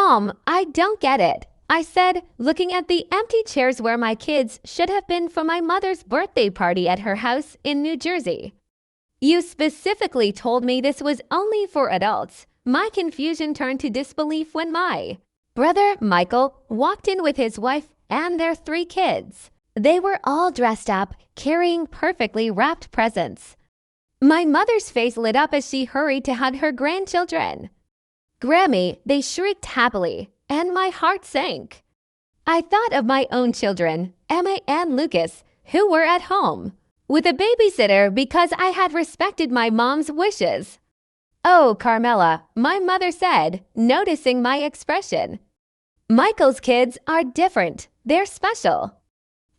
Mom, I don't get it, I said, looking at the empty chairs where my kids should have been for my mother's birthday party at her house in New Jersey. You specifically told me this was only for adults. My confusion turned to disbelief when my brother, Michael, walked in with his wife and their 3 kids. They were all dressed up, carrying perfectly wrapped presents. My mother's face lit up as she hurried to hug her grandchildren. Grammy, they shrieked happily, and my heart sank. I thought of my own children, Emma and Lucas, who were at home with a babysitter because I had respected my mom's wishes. Oh, Carmela, my mother said, noticing my expression. Michael's kids are different. They're special.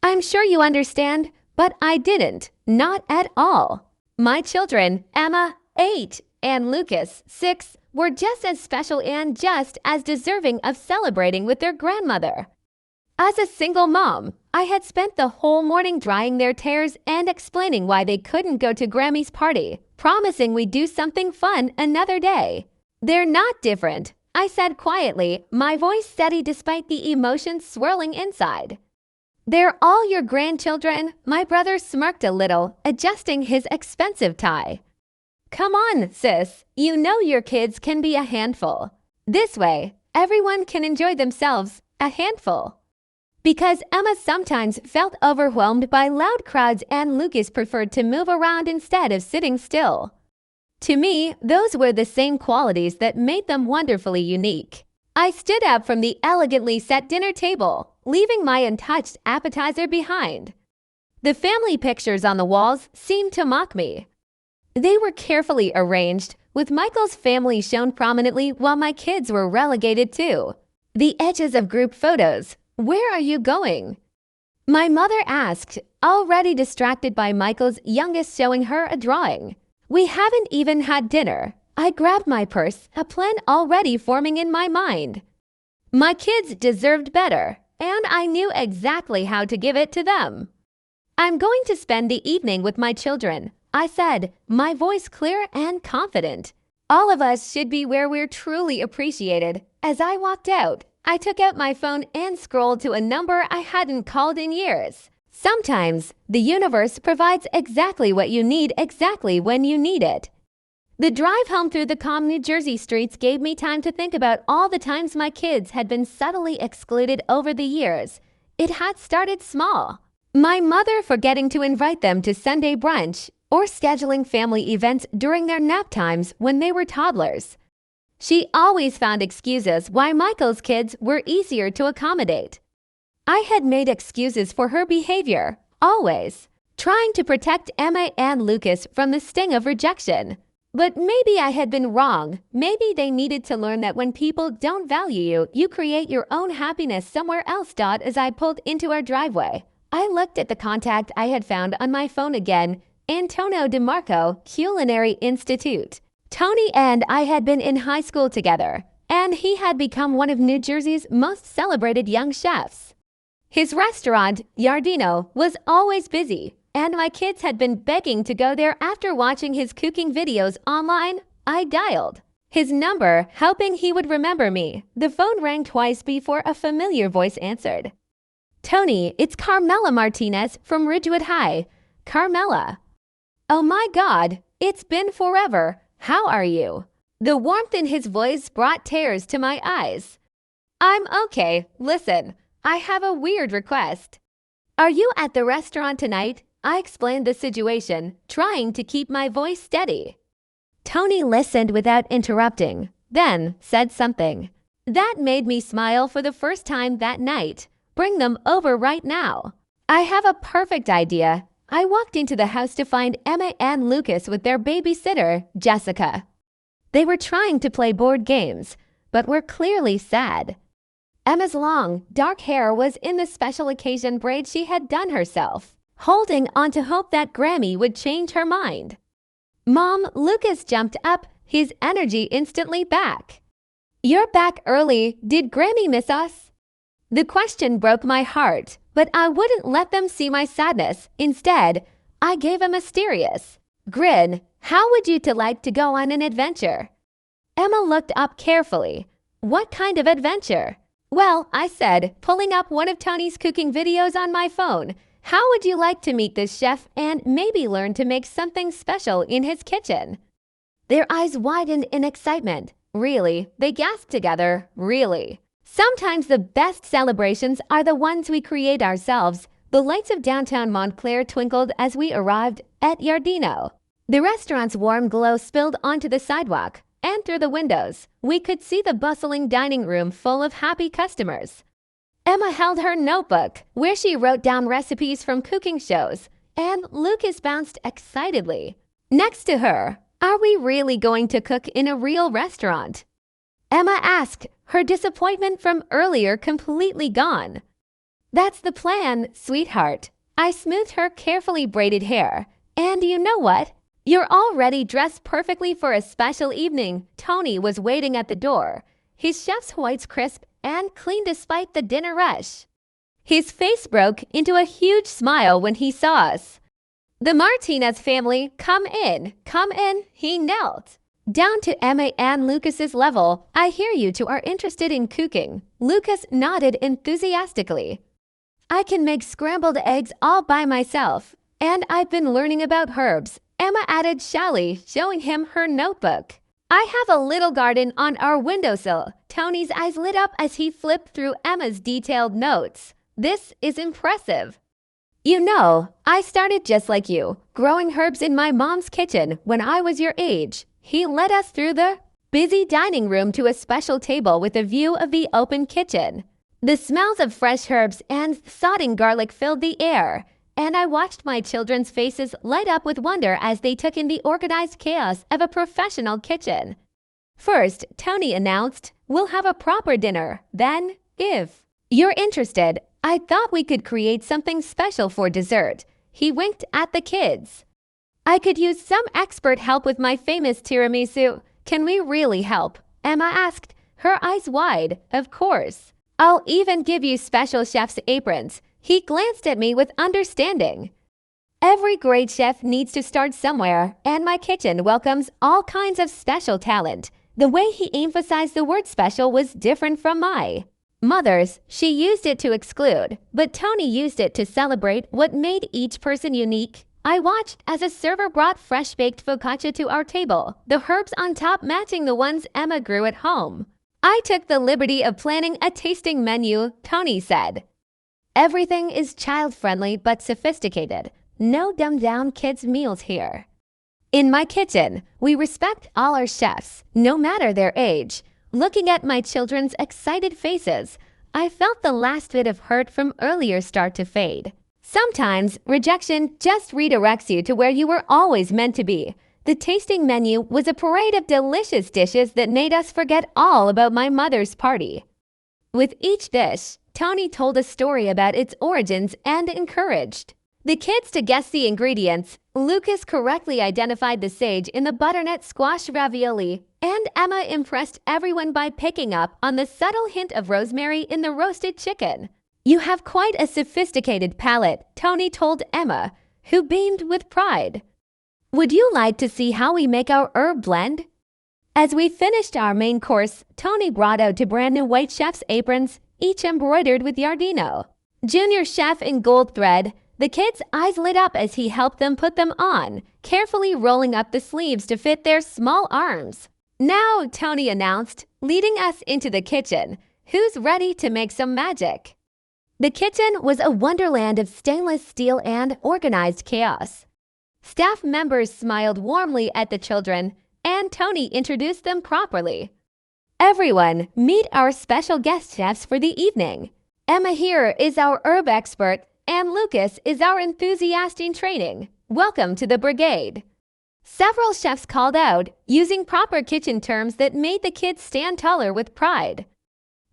I'm sure you understand, but I didn't. Not at all. My children, Emma, 8, and Lucas, 6, were just as special and just as deserving of celebrating with their grandmother. As a single mom, I had spent the whole morning drying their tears and explaining why they couldn't go to Grammy's party, promising we'd do something fun another day. They're not different, I said quietly, my voice steady despite the emotions swirling inside. They're all your grandchildren, my brother smirked a little, adjusting his expensive tie. Come on, sis, you know your kids can be a handful. This way, everyone can enjoy themselves, a handful. Because Emma sometimes felt overwhelmed by loud crowds and Lucas preferred to move around instead of sitting still. To me, those were the same qualities that made them wonderfully unique. I stood up from the elegantly set dinner table, leaving my untouched appetizer behind. The family pictures on the walls seemed to mock me. They were carefully arranged, with Michael's family shown prominently while my kids were relegated to the edges of group photos. Where are you going? My mother asked, already distracted by Michael's youngest showing her a drawing. We haven't even had dinner. I grabbed my purse, a plan already forming in my mind. My kids deserved better, and I knew exactly how to give it to them. I'm going to spend the evening with my children, I said, my voice clear and confident. All of us should be where we're truly appreciated. As I walked out, I took out my phone and scrolled to a number I hadn't called in years. Sometimes, the universe provides exactly what you need exactly when you need it. The drive home through the calm New Jersey streets gave me time to think about all the times my kids had been subtly excluded over the years. It had started small. My mother forgetting to invite them to Sunday brunch or scheduling family events during their nap times when they were toddlers. She always found excuses why Michael's kids were easier to accommodate. I had made excuses for her behavior, always, trying to protect Emma and Lucas from the sting of rejection. But maybe I had been wrong. Maybe they needed to learn that when people don't value you, you create your own happiness somewhere else. As I pulled into our driveway, I looked at the contact I had found on my phone again, Antonio DeMarco, Culinary Institute. Tony and I had been in high school together, and he had become one of New Jersey's most celebrated young chefs. His restaurant, Yardino, was always busy, and my kids had been begging to go there after watching his cooking videos online. I dialed his number, hoping he would remember me. The phone rang twice before a familiar voice answered. Tony, it's Carmela Martinez from Ridgewood High. Carmela. Oh my God, it's been forever. How are you? The warmth in his voice brought tears to my eyes. I'm okay. Listen, I have a weird request. Are you at the restaurant tonight? I explained the situation, trying to keep my voice steady. Tony listened without interrupting, then said something that made me smile for the first time that night. Bring them over right now. I have a perfect idea. I walked into the house to find Emma and Lucas with their babysitter, Jessica. They were trying to play board games, but were clearly sad. Emma's long, dark hair was in the special occasion braid she had done herself, holding on to hope that Grammy would change her mind. Mom, Lucas jumped up, his energy instantly back. You're back early. Did Grammy miss us? The question broke my heart, but I wouldn't let them see my sadness. Instead, I gave a mysterious grin. How would you like to go on an adventure? Emma looked up carefully. What kind of adventure? Well, I said, pulling up one of Tony's cooking videos on my phone. How would you like to meet this chef and maybe learn to make something special in his kitchen? Their eyes widened in excitement. Really? They gasped together. Really? Sometimes the best celebrations are the ones we create ourselves. The lights of downtown Montclair twinkled as we arrived at Giardino. The restaurant's warm glow spilled onto the sidewalk, and through the windows, we could see the bustling dining room full of happy customers. Emma held her notebook, where she wrote down recipes from cooking shows, and Lucas bounced excitedly. Next to her, are we really going to cook in a real restaurant? Emma asked, her disappointment from earlier completely gone. That's the plan, sweetheart. I smoothed her carefully braided hair. And you know what? You're already dressed perfectly for a special evening. Tony was waiting at the door, his chef's whites crisp and clean despite the dinner rush. His face broke into a huge smile when he saw us. The Martinez family, come in, he knelt. Down to Emma and Lucas's level, I hear you two are interested in cooking. Lucas nodded enthusiastically. I can make scrambled eggs all by myself, and I've been learning about herbs, Emma added shyly, showing him her notebook. I have a little garden on our windowsill. Tony's eyes lit up as he flipped through Emma's detailed notes. This is impressive. You know, I started just like you, growing herbs in my mom's kitchen when I was your age. He led us through the busy dining room to a special table with a view of the open kitchen. The smells of fresh herbs and sauteing garlic filled the air, and I watched my children's faces light up with wonder as they took in the organized chaos of a professional kitchen. First, Tony announced, we'll have a proper dinner. Then, if you're interested, I thought we could create something special for dessert. He winked at the kids. I could use some expert help with my famous tiramisu. Can we really help? Emma asked, her eyes wide. Of course. I'll even give you special chef's aprons. He glanced at me with understanding. Every great chef needs to start somewhere, and my kitchen welcomes all kinds of special talent. The way he emphasized the word special was different from my mother's. She used it to exclude, but Tony used it to celebrate what made each person unique. I watched as a server brought fresh-baked focaccia to our table, the herbs on top matching the ones Emma grew at home. I took the liberty of planning a tasting menu, Tony said. Everything is child-friendly but sophisticated. No dumbed-down kids' meals here. In my kitchen, we respect all our chefs, no matter their age. Looking at my children's excited faces, I felt the last bit of hurt from earlier start to fade. Sometimes, rejection just redirects you to where you were always meant to be. The tasting menu was a parade of delicious dishes that made us forget all about my mother's party. With each dish, Tony told a story about its origins and encouraged the kids to guess the ingredients. Lucas correctly identified the sage in the butternut squash ravioli, and Emma impressed everyone by picking up on the subtle hint of rosemary in the roasted chicken. You have quite a sophisticated palate, Tony told Emma, who beamed with pride. Would you like to see how we make our herb blend? As we finished our main course, Tony brought out two brand new white chef's aprons, each embroidered with Giardino. Junior chef in gold thread, the kids' eyes lit up as he helped them put them on, carefully rolling up the sleeves to fit their small arms. Now, Tony announced, leading us into the kitchen. Who's ready to make some magic? The kitchen was a wonderland of stainless steel and organized chaos. Staff members smiled warmly at the children, and Tony introduced them properly. Everyone, meet our special guest chefs for the evening. Emma here is our herb expert, and Lucas is our enthusiast in training. Welcome to the brigade. Several chefs called out, using proper kitchen terms that made the kids stand taller with pride.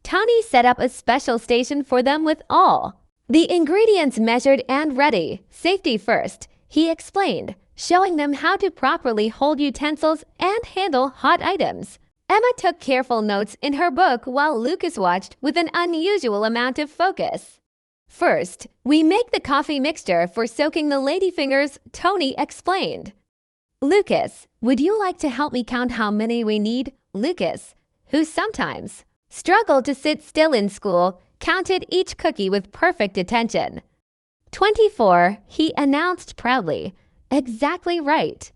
Tony set up a special station for them with all the ingredients measured and ready. Safety first, he explained, showing them how to properly hold utensils and handle hot items. Emma took careful notes in her book while Lucas watched with an unusual amount of focus. First, we make the coffee mixture for soaking the ladyfingers, Tony explained. Lucas, would you like to help me count how many we need? Lucas, who sometimes Struggled to sit still in school, counted each cookie with perfect attention. 24, he announced proudly. Exactly right.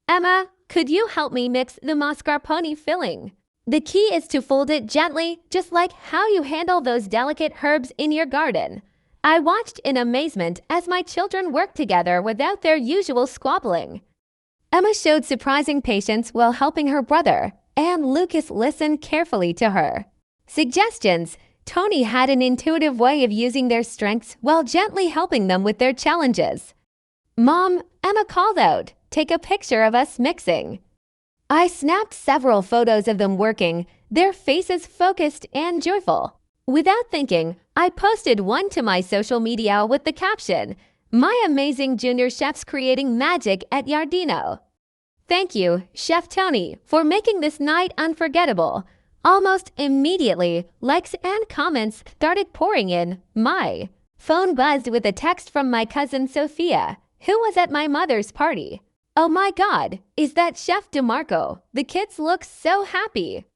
Emma, could you help me mix the mascarpone filling? The key is to fold it gently, just like how you handle those delicate herbs in your garden. I watched in amazement as my children worked together without their usual squabbling. Emma showed surprising patience while helping her brother, and Lucas listened carefully to her. Suggestions. Tony had an intuitive way of using their strengths while gently helping them with their challenges. Mom, Emma called out, take a picture of us mixing. I snapped several photos of them working, their faces focused and joyful. Without thinking, I posted one to my social media with the caption, "My amazing junior chefs creating magic at Giardino." Thank you, Chef Tony, for making this night unforgettable. Almost immediately, likes and comments started pouring in. My phone buzzed with a text from my cousin Sophia, who was at my mother's party. Oh my God, is that Chef DeMarco? The kids look so happy.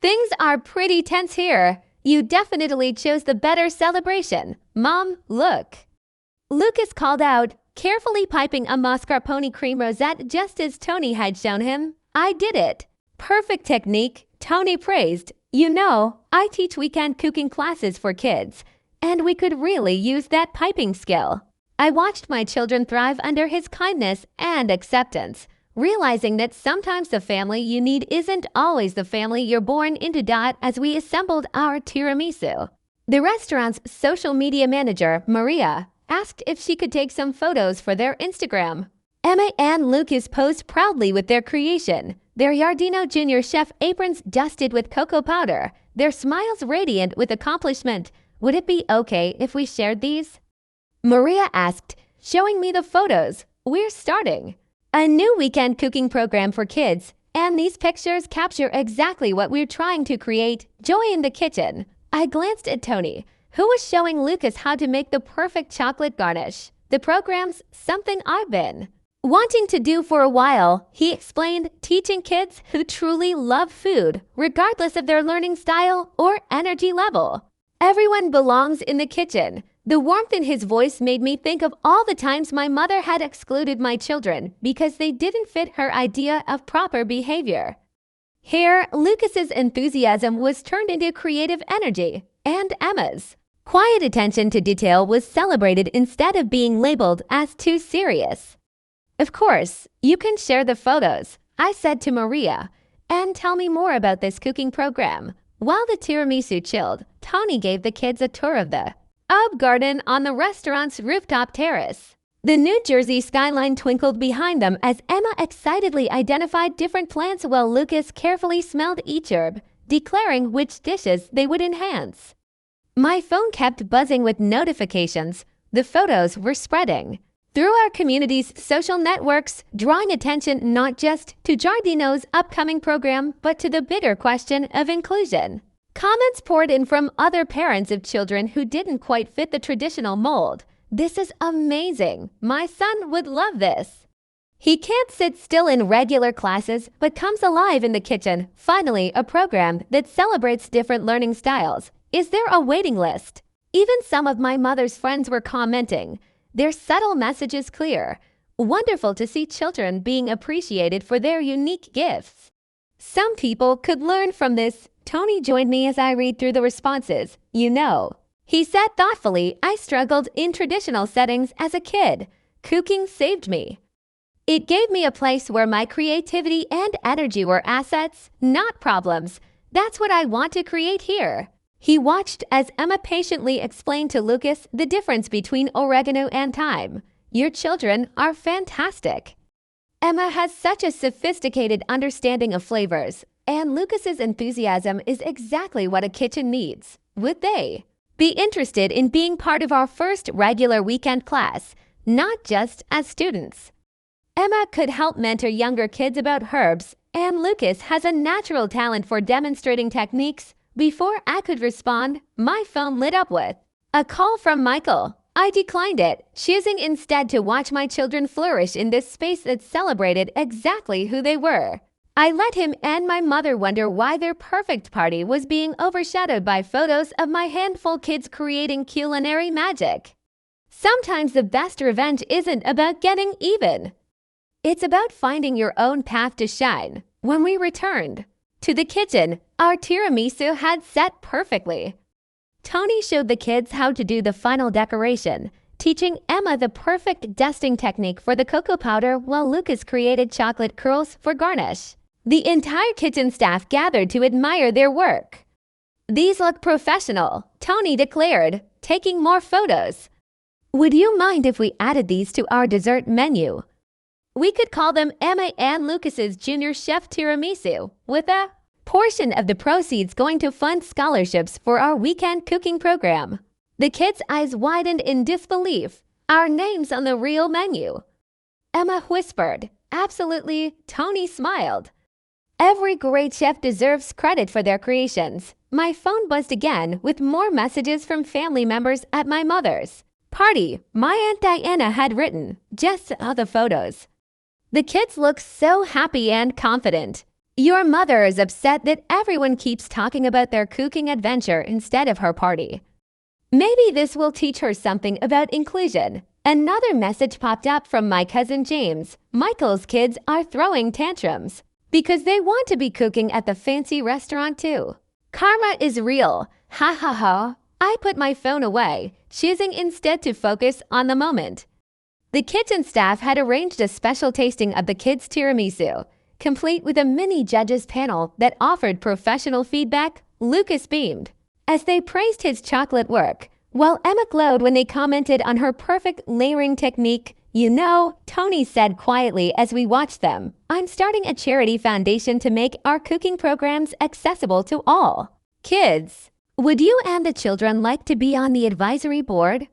Things are pretty tense here. You definitely chose the better celebration. Mom, look. Lucas called out, carefully piping a mascarpone cream rosette just as Tony had shown him. I did it. Perfect technique, Tony praised. You know, I teach weekend cooking classes for kids, and we could really use that piping skill. I watched my children thrive under his kindness and acceptance, realizing that sometimes the family you need isn't always the family you're born into. As we assembled our tiramisu, the restaurant's social media manager, Maria, asked if she could take some photos for their Instagram. Emma and Lucas posed proudly with their creation, their Giardino Junior Chef aprons dusted with cocoa powder, their smiles radiant with accomplishment. Would it be okay if we shared these? Maria asked, showing me the photos. We're starting a new weekend cooking program for kids, and these pictures capture exactly what we're trying to create, joy in the kitchen. I glanced at Tony, who was showing Lucas how to make the perfect chocolate garnish. The program's something I've been wanting to do for a while, he explained, teaching kids who truly love food, regardless of their learning style or energy level. Everyone belongs in the kitchen. The warmth in his voice made me think of all the times my mother had excluded my children because they didn't fit her idea of proper behavior. Here, Lucas's enthusiasm was turned into creative energy, and Emma's quiet attention to detail was celebrated instead of being labeled as too serious. Of course, you can share the photos, I said to Maria, and tell me more about this cooking program. While the tiramisu chilled, Tony gave the kids a tour of the herb garden on the restaurant's rooftop terrace. The New Jersey skyline twinkled behind them as Emma excitedly identified different plants while Lucas carefully smelled each herb, declaring which dishes they would enhance. My phone kept buzzing with notifications. The photos were spreading through our community's social networks, drawing attention not just to Giardino's upcoming program, but to the bigger question of inclusion. Comments poured in from other parents of children who didn't quite fit the traditional mold. This is amazing. My son would love this. He can't sit still in regular classes, but comes alive in the kitchen. Finally, a program that celebrates different learning styles. Is there a waiting list? Even some of my mother's friends were commenting. Their subtle message is clear. Wonderful to see children being appreciated for their unique gifts. Some people could learn from this. Tony joined me as I read through the responses. You know, he said thoughtfully, I struggled in traditional settings as a kid. Cooking saved me. It gave me a place where my creativity and energy were assets, not problems. That's what I want to create here. He watched as Emma patiently explained to Lucas the difference between oregano and thyme. Your children are fantastic. Emma has such a sophisticated understanding of flavors, and Lucas's enthusiasm is exactly what a kitchen needs. Would they be interested in being part of our first regular weekend class, not just as students? Emma could help mentor younger kids about herbs, and Lucas has a natural talent for demonstrating techniques. Before I could respond, my phone lit up with a call from Michael. I declined it, choosing instead to watch my children flourish in this space that celebrated exactly who they were. I let him and my mother wonder why their perfect party was being overshadowed by photos of my handful kids creating culinary magic. Sometimes the best revenge isn't about getting even. It's about finding your own path to shine. When we returned to the kitchen, our tiramisu had set perfectly. Tony showed the kids how to do the final decoration, teaching Emma the perfect dusting technique for the cocoa powder while Lucas created chocolate curls for garnish. The entire kitchen staff gathered to admire their work. "These look professional," Tony declared, taking more photos. "Would you mind if we added these to our dessert menu? We could call them Emma and Lucas's Junior Chef Tiramisu, with a portion of the proceeds going to fund scholarships for our weekend cooking program." The kids' eyes widened in disbelief. "Our name's on the real menu," Emma whispered. "Absolutely," Tony smiled. "Every great chef deserves credit for their creations." My phone buzzed again with more messages from family members at my mother's party. My Aunt Diana had written, "Just saw the photos. The kids look so happy and confident. Your mother is upset that everyone keeps talking about their cooking adventure instead of her party. Maybe this will teach her something about inclusion." Another message popped up from my cousin James. "Michael's kids are throwing tantrums because they want to be cooking at the fancy restaurant too. Karma is real. Ha ha ha." I put my phone away, choosing instead to focus on the moment. The kitchen staff had arranged a special tasting of the kids' tiramisu, complete with a mini judges panel that offered professional feedback. Lucas beamed as they praised his chocolate work, while Emma glowed when they commented on her perfect layering technique. "You know," Tony said quietly as we watched them, "I'm starting a charity foundation to make our cooking programs accessible to all kids. Would you and the children like to be on the advisory board?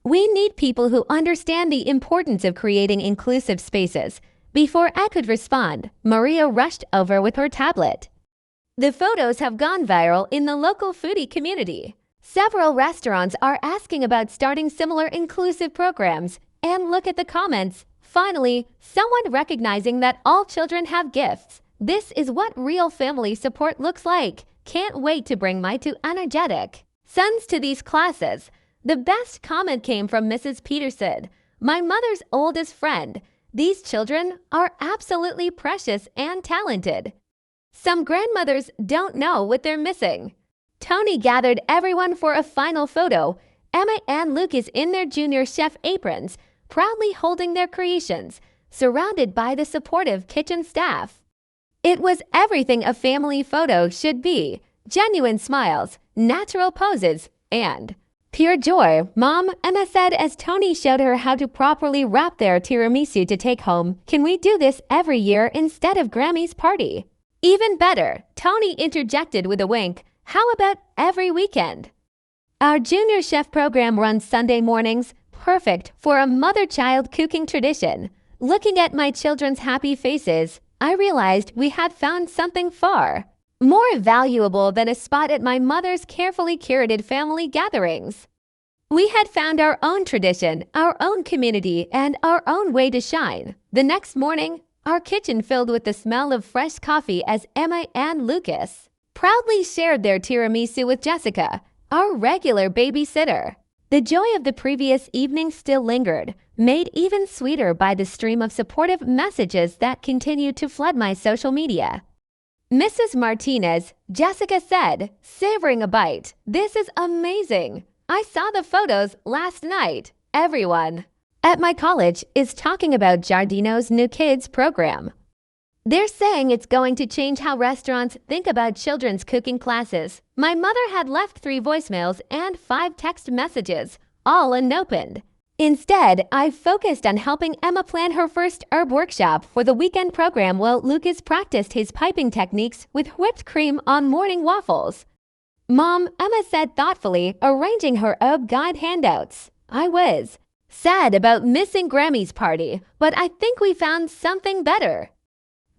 We need people who understand the importance of creating inclusive spaces." Before I could respond, Maria rushed over with her tablet. The photos have gone viral in the local foodie community. Several restaurants are asking about starting similar inclusive programs. And look at the comments. Finally, someone recognizing that all children have gifts. This is what real family support looks like. Can't wait to bring my two energetic sons to these classes. The best comment came from Mrs. Peterson, my mother's oldest friend. "These children are absolutely precious and talented. Some grandmothers don't know what they're missing." Tony gathered everyone for a final photo. Emma and Lucas in their junior chef aprons, proudly holding their creations, surrounded by the supportive kitchen staff. It was everything a family photo should be: genuine smiles, natural poses, and pure joy. "Mom," Emma said as Tony showed her how to properly wrap their tiramisu to take home, "can we do this every year instead of Grammy's party?" "Even better," Tony interjected with a wink. "How about every weekend?" Our junior chef program runs Sunday mornings, perfect for a mother-child cooking tradition. Looking at my children's happy faces, I realized we had found something far more valuable than a spot at my mother's carefully curated family gatherings. We had found our own tradition, our own community, and our own way to shine. The next morning, our kitchen filled with the smell of fresh coffee as Emma and Lucas proudly shared their tiramisu with Jessica, our regular babysitter. The joy of the previous evening still lingered, made even sweeter by the stream of supportive messages that continued to flood my social media. "Mrs. Martinez," Jessica said, savoring a bite, "this is amazing. I saw the photos last night. Everyone at my college is talking about Giardino's new kids program. They're saying it's going to change how restaurants think about children's cooking classes." My mother had left 3 voicemails and 5 text messages, all unopened. Instead, I focused on helping Emma plan her first herb workshop for the weekend program while Lucas practiced his piping techniques with whipped cream on morning waffles. "Mom," Emma said thoughtfully, arranging her herb guide handouts, "I was sad about missing Grammy's party, but I think we found something better.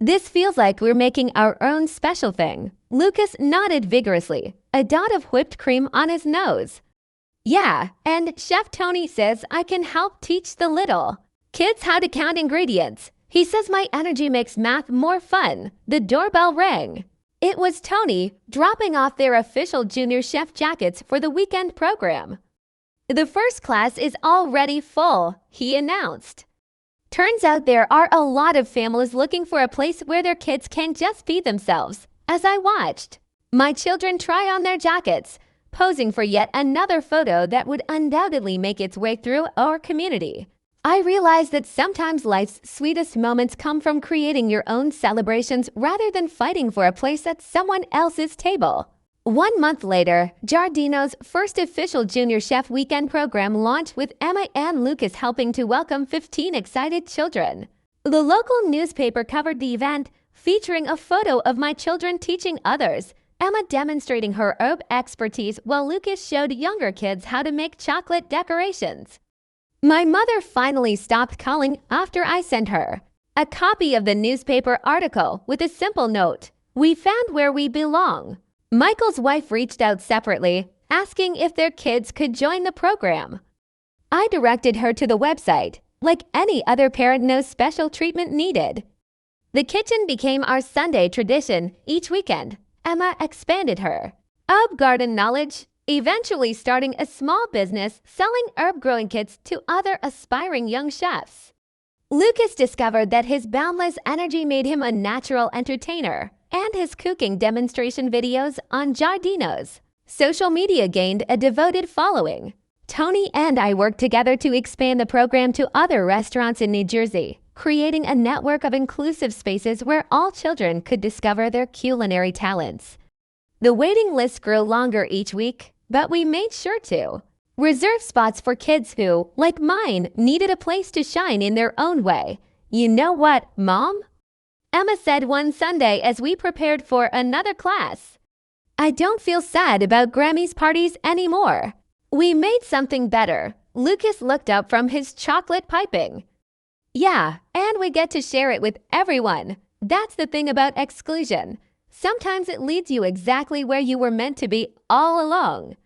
This feels like we're making our own special thing." Lucas nodded vigorously, a dot of whipped cream on his nose. "Yeah, and Chef Tony says I can help teach the little kids how to count ingredients. He says my energy makes math more fun. The doorbell rang. It was Tony dropping off their official junior chef jackets for the weekend program. The first class is already full, he announced. Turns out there are a lot of families looking for a place where their kids can just be themselves. As I watched my children try on their jackets, posing for yet another photo that would undoubtedly make its way through our community, I realized that sometimes life's sweetest moments come from creating your own celebrations rather than fighting for a place at someone else's table. 1 month later, Giardino's first official junior chef weekend program launched with Emma and Lucas helping to welcome 15 excited children. The local newspaper covered the event, featuring a photo of my children teaching others, Emma demonstrating her herb expertise while Lucas showed younger kids how to make chocolate decorations. My mother finally stopped calling after I sent her a copy of the newspaper article with a simple note: "We found where we belong." Michael's wife reached out separately, asking if their kids could join the program. I directed her to the website. Like any other parent, no special treatment needed. The kitchen became our Sunday tradition each weekend. Emma expanded her herb garden knowledge, eventually starting a small business selling herb growing kits to other aspiring young chefs. Lucas discovered that his boundless energy made him a natural entertainer, and his cooking demonstration videos on Giardino's social media gained a devoted following. Tony and I worked together to expand the program to other restaurants in New Jersey, creating a network of inclusive spaces where all children could discover their culinary talents. The waiting list grew longer each week, but we made sure to reserve spots for kids who, like mine, needed a place to shine in their own way. "You know what, Mom?" Emma said one Sunday as we prepared for another class. "I don't feel sad about Grammy's parties anymore. We made something better." Lucas looked up from his chocolate piping. "Yeah, and we get to share it with everyone. That's the thing about exclusion. Sometimes it leads you exactly where you were meant to be all along."